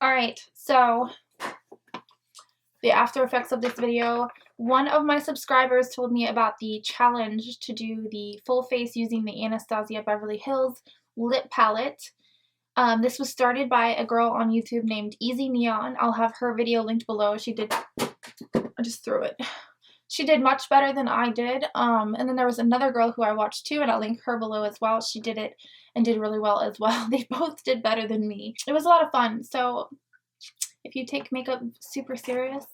Alright, so the after effects of this video. One of my subscribers told me about the challenge to do the full face using the Anastasia Beverly Hills lip palette. This was started by a girl on YouTube named Easy Neon. I'll have her video linked below. I just threw it. She did much better than I did. And then there was another girl who I watched too, and I'll link her below as well. She did it and did really well as well. They both did better than me. It was a lot of fun. So if you take makeup super serious,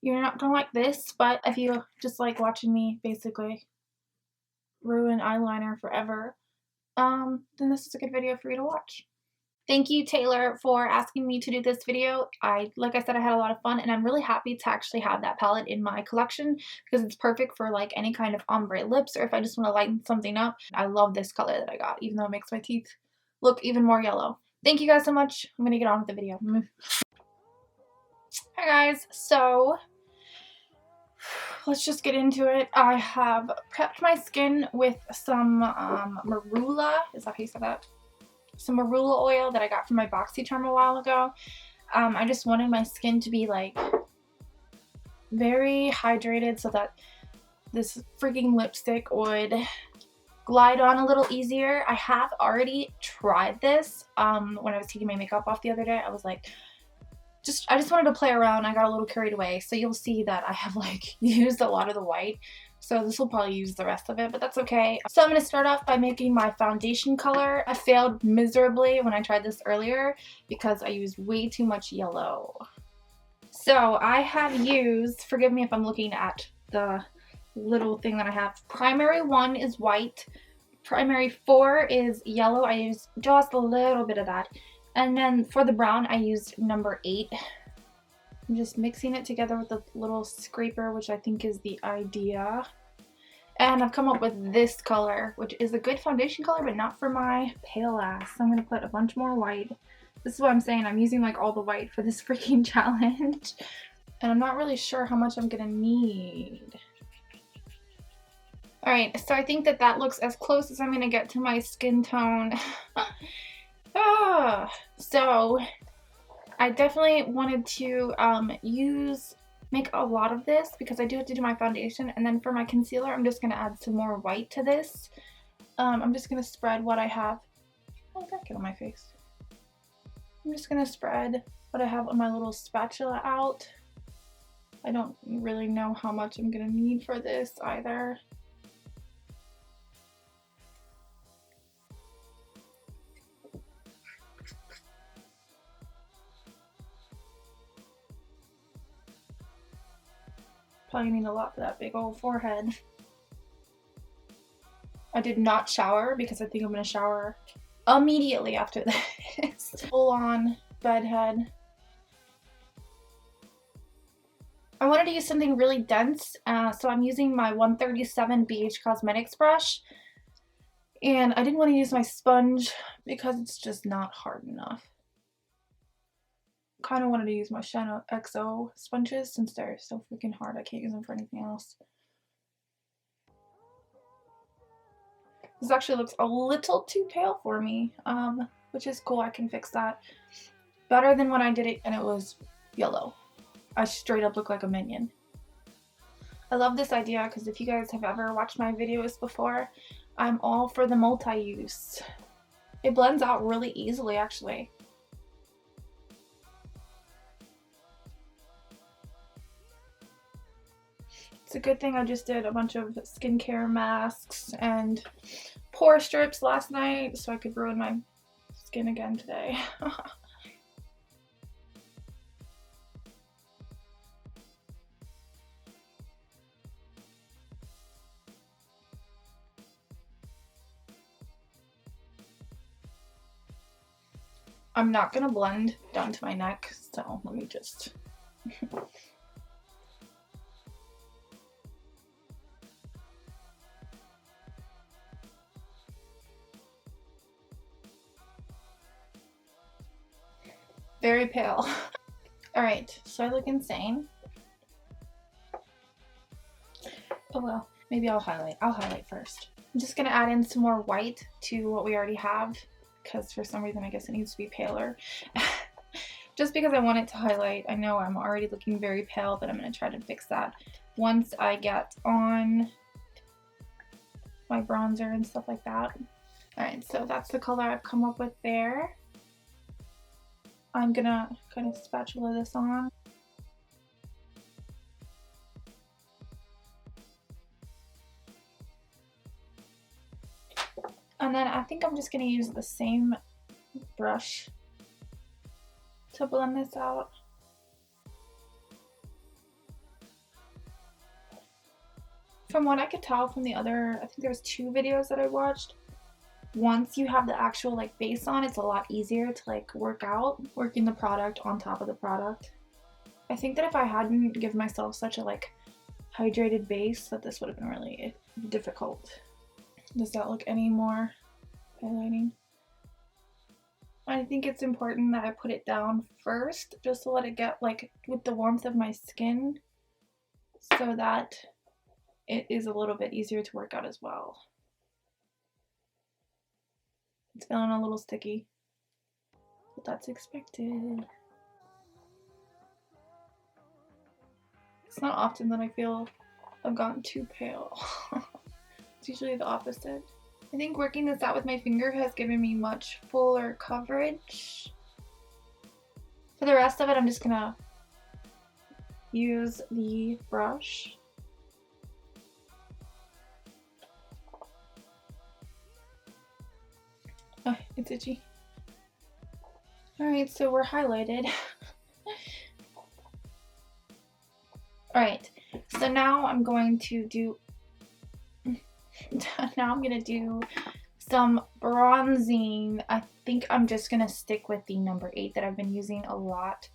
you're not gonna like this, but if you just like watching me basically ruin eyeliner forever, then this is a good video for you to watch. Thank you, Taylor, for asking me to do this video. Like I said, I had a lot of fun, and I'm really happy to actually have that palette in my collection because it's perfect for like any kind of ombre lips or if I just want to lighten something up. I love this color that I got, even though it makes my teeth look even more yellow. Thank you guys so much. I'm gonna get on with the video. Hi guys, so let's just get into it. I have prepped my skin with some marula. Is that how you say that? Some marula oil that I got from my BoxyCharm a while ago. I just wanted my skin to be like very hydrated so that this freaking lipstick would glide on a little easier. I have already tried this when I was taking my makeup off the other day. I was like, I just wanted to play around. I got a little carried away, so you'll see that I have like used a lot of the white, so this will probably use the rest of it, but that's okay. So I'm going to start off by making my foundation color. I failed miserably when I tried this earlier because I used way too much yellow. So I have used, forgive me if I'm looking at the little thing that I have, primary 1 is white, primary 4 is yellow. I used just a little bit of that. And then for the brown, I used number 8. I'm just mixing it together with a little scraper, which I think is the idea. And I've come up with this color, which is a good foundation color, but not for my pale ass. So I'm going to put a bunch more white. This is what I'm saying. I'm using like all the white for this freaking challenge. And I'm not really sure how much I'm going to need. Alright, so I think that that looks as close as I'm going to get to my skin tone. So I definitely wanted to make a lot of this because I do have to do my foundation, and then for my concealer I'm just going to add some more white to this. I'm just going to spread what I have. Oh, did that get on my face? I'm just going to spread what I have on my little spatula out. I don't really know how much I'm going to need for this either. Probably need a lot for that big old forehead. I did not shower because I think I'm going to shower immediately after this. Full on bedhead. I wanted to use something really dense, so I'm using my 137 BH Cosmetics brush. And I didn't want to use my sponge because it's just not hard enough. Kind of wanted to use my Shine XO sponges since they're so freaking hard. I can't use them for anything else. This actually looks a little too pale for me, which is cool. I can fix that. Better than when I did it and it was yellow. I straight up look like a minion. I love this idea because if you guys have ever watched my videos before, I'm all for the multi-use. It blends out really easily actually. It's a good thing I just did a bunch of skincare masks and pore strips last night so I could ruin my skin again today. I'm not gonna blend down to my neck, so let me just... Very pale. Alright, so I look insane. Oh well, maybe I'll highlight. I'll highlight first. I'm just gonna add in some more white to what we already have because for some reason I guess it needs to be paler. just because I want it to highlight. I know I'm already looking very pale, but I'm going to try to fix that once I get on my bronzer and stuff like that. Alright, so that's the color I've come up with there. I'm gonna kind of spatula this on. And then I think I'm just gonna use the same brush to blend this out. From what I could tell from the other, I think there's 2 videos that I watched, once you have the actual like base on, it's a lot easier to like working the product on top of the product. I think that if I hadn't given myself such a like hydrated base, that this would have been really difficult. Does that look any more highlighting? I think it's important that I put it down first just to let it get like with the warmth of my skin so that it is a little bit easier to work out as well. It's feeling a little sticky, but that's expected. It's not often that I feel I've gotten too pale. It's usually the opposite. I think working this out with my finger has given me much fuller coverage. For the rest of it, I'm just gonna use the brush. Oh, it's itchy. Alright, so we're highlighted. Alright, so now I'm going to do some bronzing. I think I'm just gonna stick with the number 8 that I've been using a lot,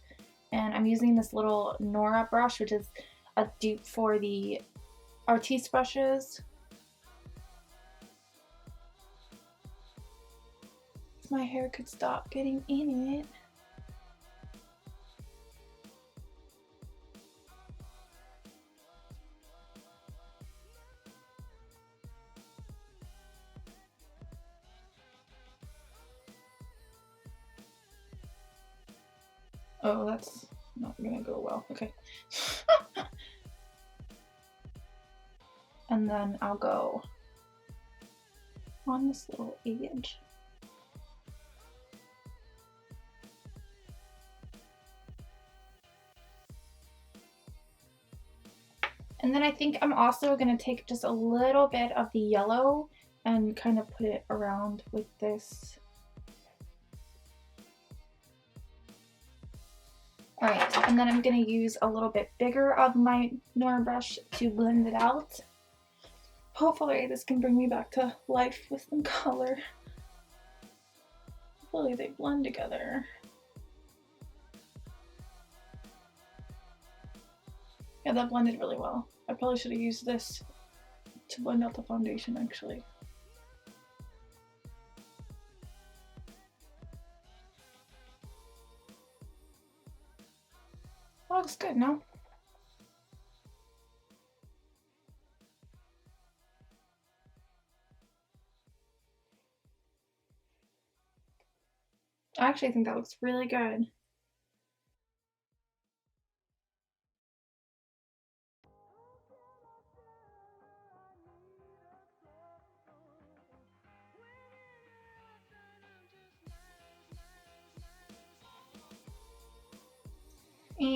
and I'm using this little Nora brush, which is a dupe for the Artiste brushes. If my hair could stop getting in it. Oh, that's not gonna go well. Okay. And then I'll go on this little edge. And then I think I'm also gonna take just a little bit of the yellow and kind of put it around with this. Alright, and then I'm going to use a little bit bigger of my Nora brush to blend it out. Hopefully this can bring me back to life with some color. Hopefully they blend together. Yeah, that blended really well. I probably should have used this to blend out the foundation actually. That looks good, no? I actually think that looks really good.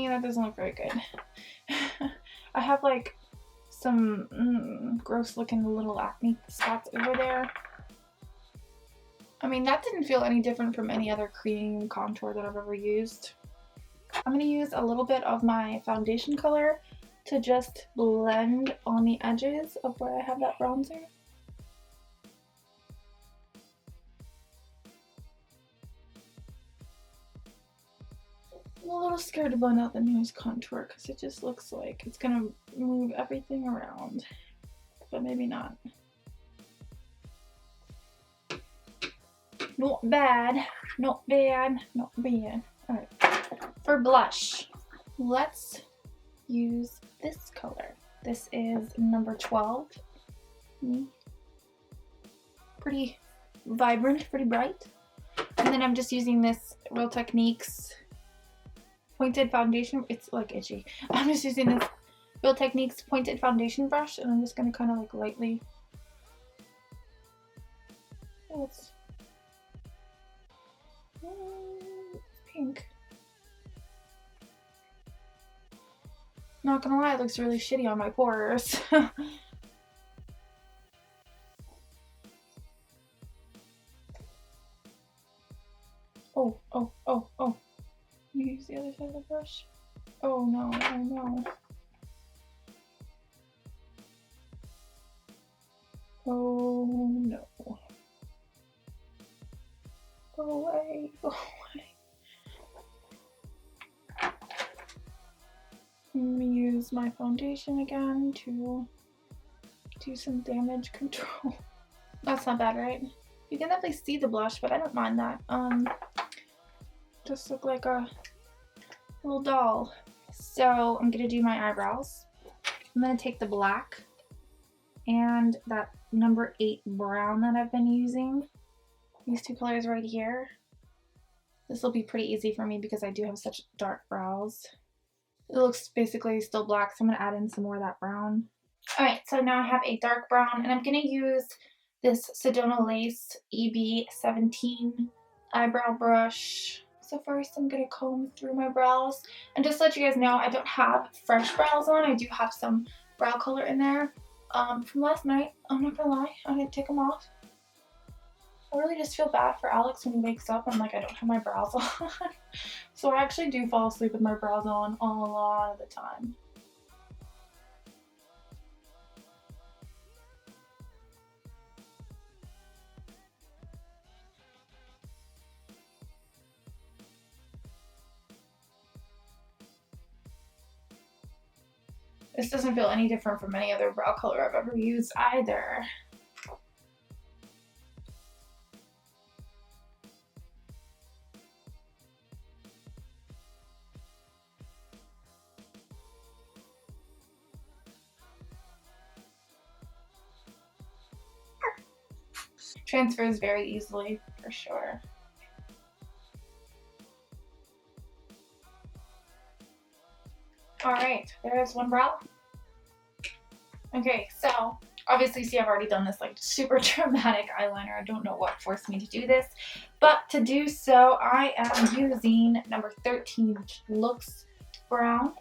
That doesn't look very good. I have like some gross looking little acne spots over there. I mean, that didn't feel any different from any other cream contour that I've ever used. I'm going to use a little bit of my foundation color to just blend on the edges of where I have that bronzer. I'm a little scared to blend out the nose contour because it just looks like it's going to move everything around, but maybe not. Not bad, not bad, not bad. Alright, for blush, let's use this color. This is number 12. Pretty vibrant, pretty bright. And then I'm just using this Real Techniques pointed foundation. It's like itchy. I'm just using this Real Techniques pointed foundation brush, and I'm just gonna kind of like lightly. Oh, it's pink. Not gonna lie, it looks really shitty on my pores. Oh, oh, oh, oh. Use the other side of the brush. Oh no, oh no. Oh no. Go away, go away. Let me use my foundation again to do some damage control. That's not bad, right? You can definitely see the blush, but I don't mind that. Just look like a little doll. So I'm gonna do my eyebrows. I'm gonna take the black and that number 8 brown that I've been using. These two colors right here. This will be pretty easy for me because I do have such dark brows. It looks basically still black, so I'm gonna add in some more of that brown. Alright, so now I have a dark brown, and I'm gonna use this Sedona Lace EB17 eyebrow brush. So first I'm gonna comb through my brows, and just to let you guys know, I don't have fresh brows on. I do have some brow color in there from last night. I'm not gonna lie, I didn't take them off. I really just feel bad for Alex when he wakes up and like I don't have my brows on. So I actually do fall asleep with my brows on a lot of the time. This doesn't feel any different from any other brow color I've ever used either. Transfers very easily, for sure. Alright, there's one brow. Okay, so obviously see I've already done this like super dramatic eyeliner. I don't know what forced me to do this, but to do so I am using number 13, which looks brown.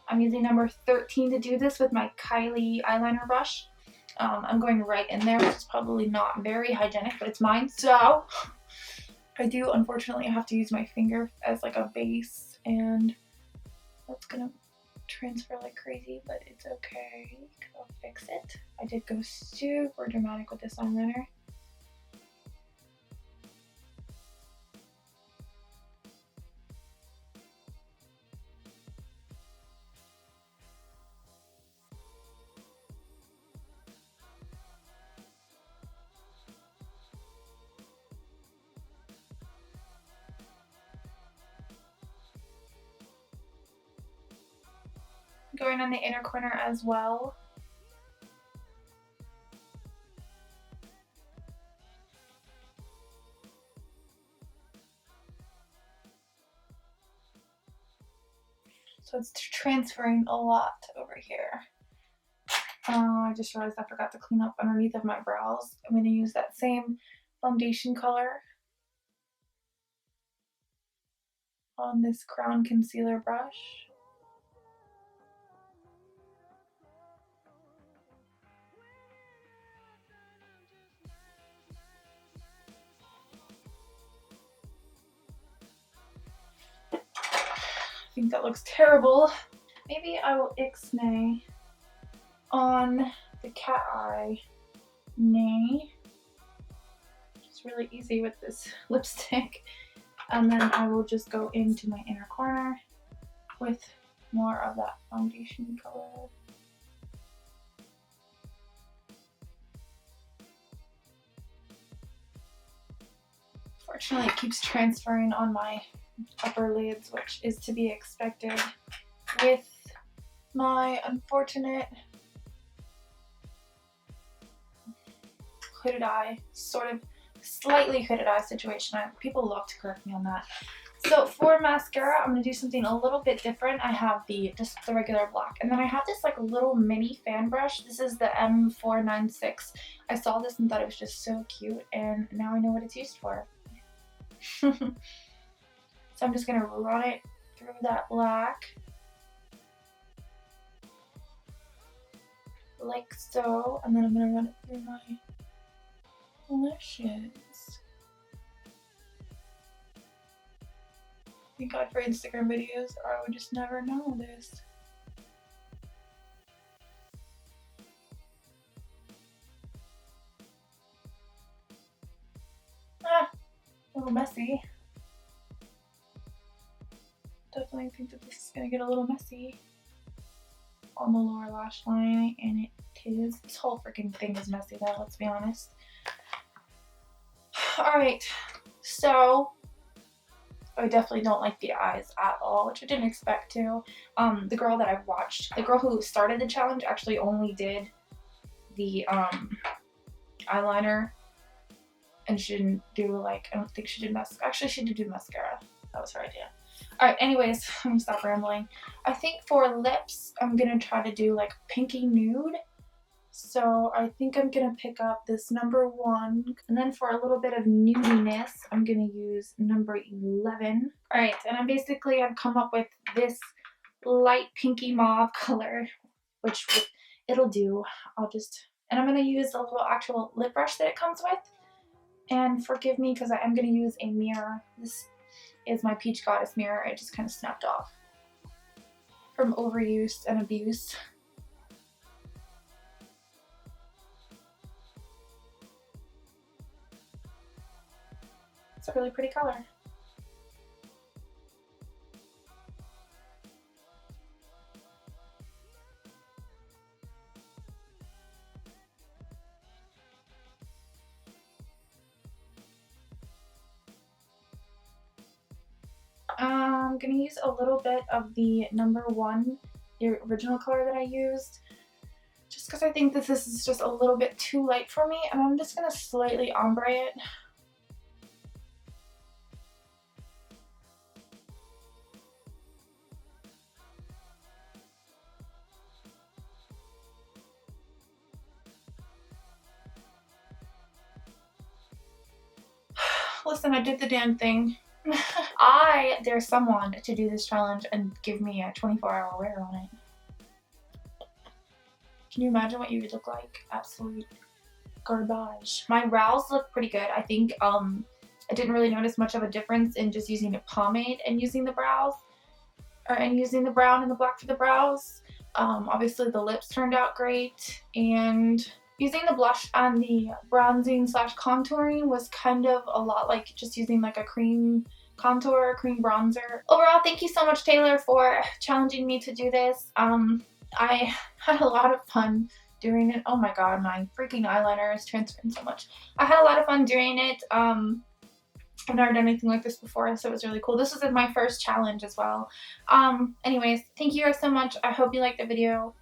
I'm using number 13 to do this with my Kylie eyeliner brush. I'm going right in there, which is probably not very hygienic, but it's mine, so I do unfortunately have to use my finger as like a base, and that's gonna transfer like crazy, but it's okay. I'll fix it. I did go super dramatic with this eyeliner. Going on the inner corner as well. So it's transferring a lot over here. I just realized I forgot to clean up underneath of my brows. I'm going to use that same foundation color on this Crown Concealer brush. I think that looks terrible. Maybe I will ixnay on the cat eye. Nay. It's really easy with this lipstick. And then I will just go into my inner corner with more of that foundation color. Fortunately, it keeps transferring on my upper lids, which is to be expected with my unfortunate hooded eye, sort of slightly hooded eye situation. People love to correct me on that. So for mascara, I'm going to do something a little bit different. I have just the regular black. And then I have this like little mini fan brush. This is the M496. I saw this and thought it was just so cute. And now I know what it's used for. So I'm just going to run it through that black. Like so. And then I'm going to run it through my lashes. Thank God for Instagram videos, or I would just never know this. A little messy. Definitely think that this is gonna get a little messy on the lower lash line, and it is. This whole freaking thing is messy though, let's be honest. Alright, so I definitely don't like the eyes at all, which I didn't expect to. The girl that I watched, the girl who started the challenge actually only did the eyeliner, and she didn't do like, I don't think she did mascara. Actually, she did do mascara. That was her idea. Alright, anyways, let me stop rambling. I think for lips, I'm gonna try to do like pinky nude. So I think I'm gonna pick up this number 1, and then for a little bit of nudiness, I'm gonna use number 11. All right, and I've come up with this light pinky mauve color, which it'll do. And I'm gonna use a little actual lip brush that it comes with. And forgive me because I am gonna use a mirror. This is my Peach Goddess mirror. It just kind of snapped off from overuse and abuse. It's a really pretty color. I'm going to use a little bit of the number 1, the original color that I used, just because I think that this is just a little bit too light for me, and I'm just going to slightly ombre it. Listen, I did the damn thing. I dare someone to do this challenge and give me a 24-hour wear on it. Can you imagine what you would look like? Absolute garbage. My brows look pretty good. I think I didn't really notice much of a difference in just using a pomade and using the brows, and using the brown and the black for the brows. Obviously the lips turned out great, and using the blush and the bronzing / contouring was kind of a lot like just using like a cream contour, cream bronzer. Overall, thank you so much, Taylor, for challenging me to do this. I had a lot of fun doing it. Oh my god, my freaking eyeliner is transferring so much. I had a lot of fun doing it. I've never done anything like this before, so it was really cool. This was my first challenge as well. Anyways, thank you guys so much. I hope you liked the video.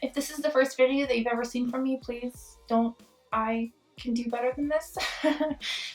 If this is the first video that you've ever seen from me, please don't. I can do better than this.